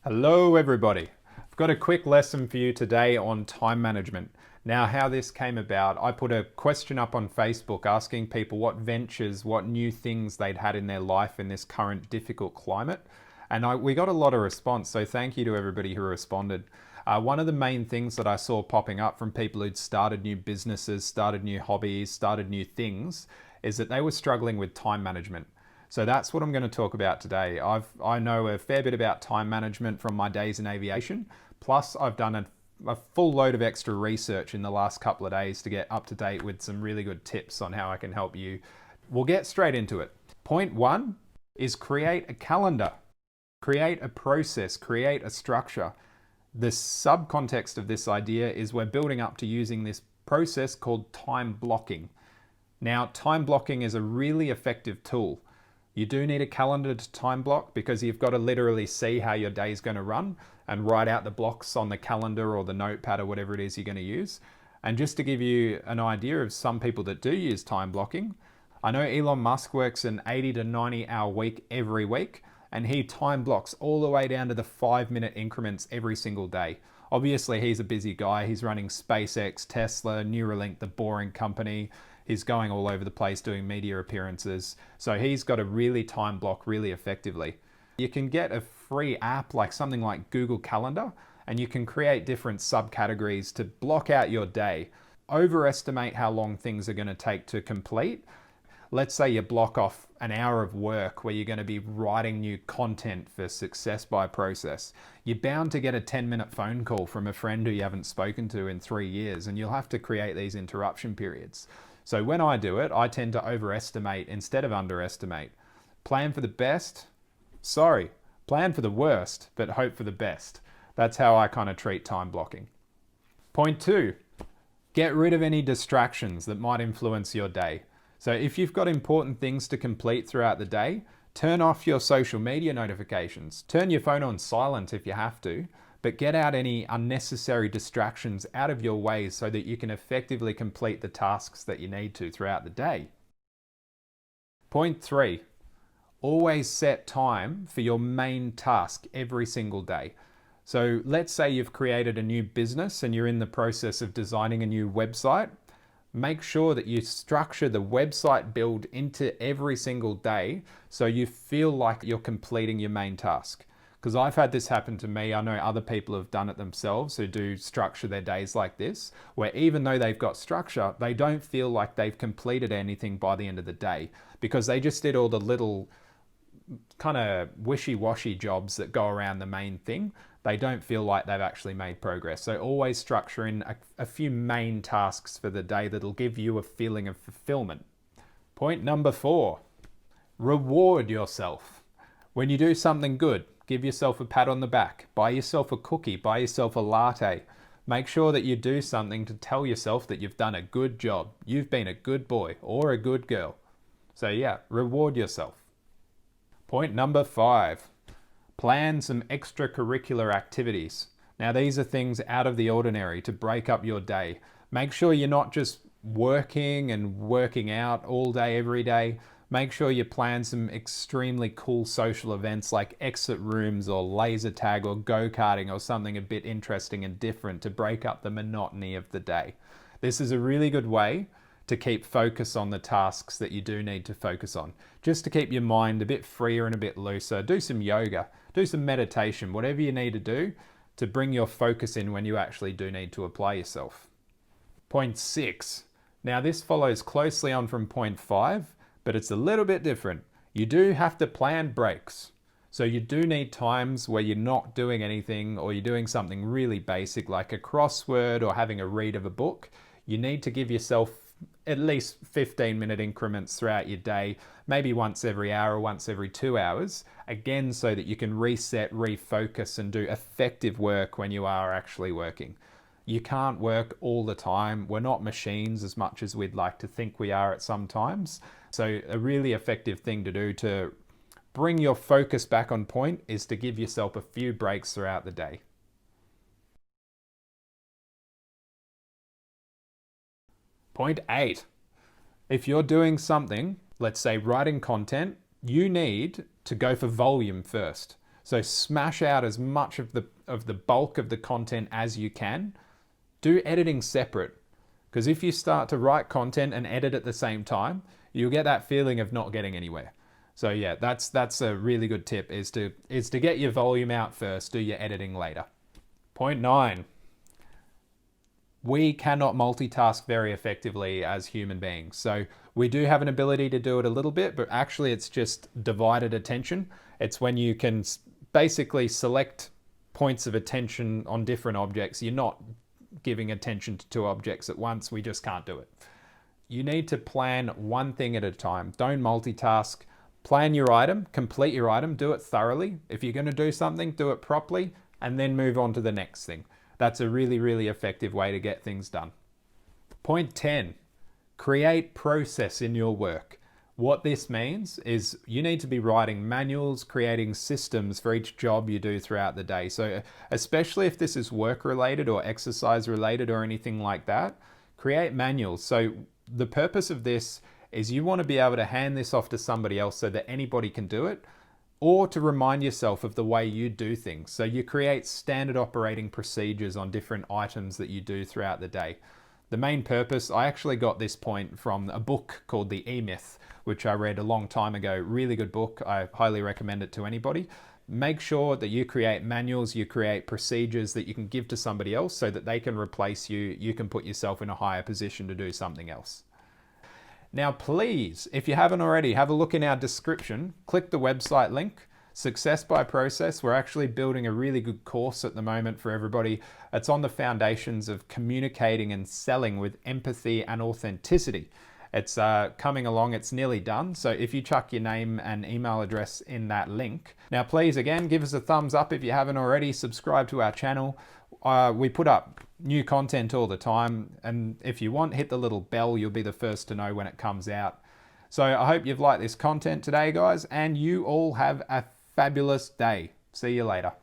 Hello everybody. I've got a quick lesson for you today on time management. Now, how this came about, I put a question up on Facebook asking people what ventures, what new things they'd had in their life in this current difficult climate. And we got a lot of response, so thank you to everybody who responded. One of the main things that I saw popping up from people who'd started new businesses, started new hobbies, started new things, is that they were struggling with time management. So that's what I'm going to talk about today. I know a fair bit about time management from my days in aviation. Plus, I've done a full load of extra research in the last couple of days to get up to date with some really good tips on how I can help you. We'll get straight into it. Point one is create a calendar. Create a process, create a structure. The subcontext of this idea is we're building up to using this process called time blocking. Now, time blocking is a really effective tool. You do need a calendar to time block because you've got to literally see how your day is going to run and write out the blocks on the calendar or the notepad or whatever it is you're going to use. And just to give you an idea of some people that do use time blocking, I know Elon Musk works an 80 to 90 hour week every week, and he time blocks all the way down to the 5-minute increments every single day. Obviously, he's a busy guy. He's running SpaceX, Tesla, Neuralink, the boring company. He's going all over the place doing media appearances. So he's got to really time block really effectively. You can get a free app like something like Google Calendar, and you can create different subcategories to block out your day. Overestimate how long things are going to take to complete. Let's say you block off an hour of work where you're going to be writing new content for Success by Process. You're bound to get a 10-minute phone call from a friend who you haven't spoken to in 3 years, and you'll have to create these interruption periods. So when I do it, I tend to overestimate instead of underestimate. Plan for the worst, but hope for the best. That's how I kind of treat time blocking. Point two, get rid of any distractions that might influence your day. So if you've got important things to complete throughout the day, turn off your social media notifications. Turn your phone on silent if you have to, but get out any unnecessary distractions out of your way so that you can effectively complete the tasks that you need to throughout the day. Point three, always set time for your main task every single day. So let's say you've created a new business and you're in the process of designing a new website. Make sure that you structure the website build into every single day so you feel like you're completing your main task. Because I've had this happen to me. I know other people have done it themselves who do structure their days like this, where even though they've got structure, they don't feel like they've completed anything by the end of the day because they just did all the little kind of wishy-washy jobs that go around the main thing. They don't feel like they've actually made progress. So always structure in a few main tasks for the day that'll give you a feeling of fulfillment. Point number 4, reward yourself. When you do something good, give yourself a pat on the back, buy yourself a cookie, buy yourself a latte. Make sure that you do something to tell yourself that you've done a good job. You've been a good boy or a good girl. So yeah, reward yourself. Point number 5, plan some extracurricular activities. Now these are things out of the ordinary to break up your day. Make sure you're not just working and working out all day, every day. Make sure you plan some extremely cool social events like exit rooms or laser tag or go-karting or something a bit interesting and different to break up the monotony of the day. This is a really good way to keep focus on the tasks that you do need to focus on. Just to keep your mind a bit freer and a bit looser. Do some yoga, do some meditation, whatever you need to do to bring your focus in when you actually do need to apply yourself. Point 6. Now this follows closely on from point 5, but it's a little bit different. You do have to plan breaks. So you do need times where you're not doing anything or you're doing something really basic like a crossword or having a read of a book. You need to give yourself at least 15-minute increments throughout your day, maybe once every hour or once every 2 hours, again, so that you can reset, refocus, and do effective work when you are actually working. You can't work all the time. We're not machines as much as we'd like to think we are at some times. So a really effective thing to do to bring your focus back on point is to give yourself a few breaks throughout the day. Point 8. If you're doing something, let's say writing content, you need to go for volume first. So smash out as much of the bulk of the content as you can. Do editing separate, because if you start to write content and edit at the same time, you'll get that feeling of not getting anywhere. So yeah, that's a really good tip, is to get your volume out first, do your editing later. Point 9. We cannot multitask very effectively as human beings. So we do have an ability to do it a little bit, but actually it's just divided attention. It's when you can basically select points of attention on different objects. You're not giving attention to 2 objects at once. We just can't do it. You need to plan one thing at a time. Don't multitask. Plan your item, complete your item, do it thoroughly. If you're going to do something, do it properly, and then move on to the next thing. That's a really, really effective way to get things done. Point 10, create process in your work. What this means is you need to be writing manuals, creating systems for each job you do throughout the day. So especially if this is work related or exercise related or anything like that, create manuals. So the purpose of this is you want to be able to hand this off to somebody else so that anybody can do it, or to remind yourself of the way you do things. So you create standard operating procedures on different items that you do throughout the day. The main purpose, I actually got this point from a book called The E-Myth, which I read a long time ago. Really good book. I highly recommend it to anybody. Make sure that you create manuals, you create procedures that you can give to somebody else so that they can replace you. You can put yourself in a higher position to do something else. Now, please, if you haven't already, have a look in our description. Click the website link, Success by Process. We're actually building a really good course at the moment for everybody. It's on the foundations of communicating and selling with empathy and authenticity. It's coming along, it's nearly done. So if you chuck your name and email address in that link. Now, please, again, give us a thumbs up if you haven't already. Subscribe to our channel. We put up new content all the time, and if you want, hit the little bell. You'll be the first to know when it comes out. So I hope you've liked this content today, guys, and you all have a fabulous day. See you later.